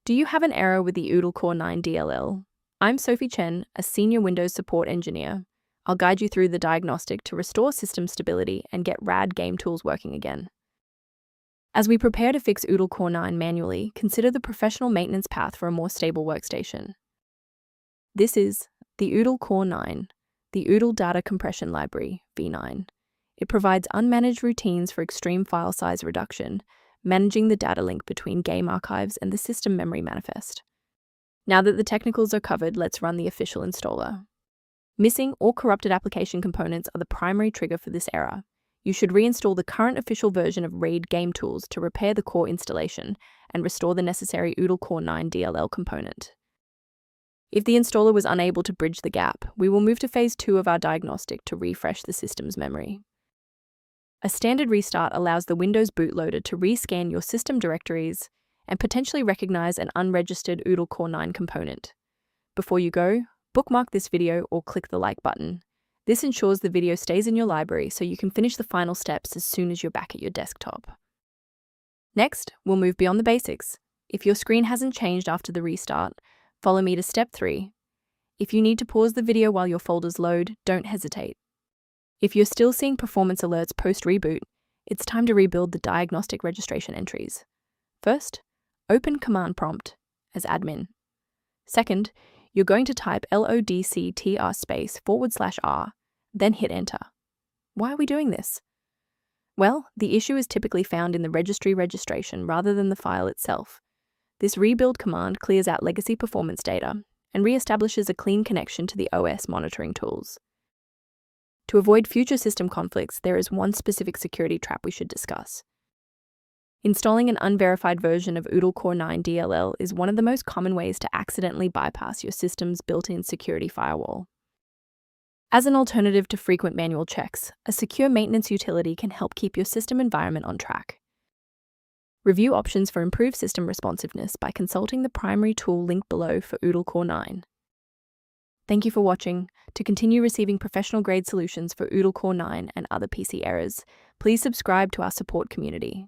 Do you have an error with the Oodle Core 9 DLL? I'm Sophie Chen, a senior Windows support engineer. I'll guide you through the diagnostic to restore system stability and get RAD Game Tools working again. As we prepare to fix Oodle Core 9 manually, consider the professional maintenance path for a more stable workstation. This is the Oodle Core 9, the Oodle Data Compression Library, V9. It provides unmanaged routines for extreme file size reduction, managing the data link between game archives and the system memory manifest. Now that the technicals are covered, let's run the official installer. Missing or corrupted application components are the primary trigger for this error. You should reinstall the current official version of RAD Game Tools to repair the core installation and restore the necessary Oodle Core 9 DLL component. If the installer was unable to bridge the gap, we will move to phase 2 of our diagnostic to refresh the system's memory. A standard restart allows the Windows bootloader to rescan your system directories and potentially recognize an unregistered Oodle Core 9 component. Before you go, bookmark this video or click the like button. This ensures the video stays in your library so you can finish the final steps as soon as you're back at your desktop. Next, we'll move beyond the basics. If your screen hasn't changed after the restart, follow me to step 3. If you need to pause the video while your folders load, don't hesitate. If you're still seeing performance alerts post-reboot, it's time to rebuild the diagnostic registration entries. First, open Command Prompt as admin. Second, you're going to type lodctr//r, then hit Enter. Why are we doing this? Well, the issue is typically found in the registry registration rather than the file itself. This rebuild command clears out legacy performance data and reestablishes a clean connection to the OS monitoring tools. To avoid future system conflicts, there is one specific security trap we should discuss. Installing an unverified version of Oodle Core 9 DLL is one of the most common ways to accidentally bypass your system's built-in security firewall. As an alternative to frequent manual checks, a secure maintenance utility can help keep your system environment on track. Review options for improved system responsiveness by consulting the primary tool linked below for Oodle Core 9. Thank you for watching. To continue receiving professional-grade solutions for Oodle Core 9 and other PC errors, please subscribe to our support community.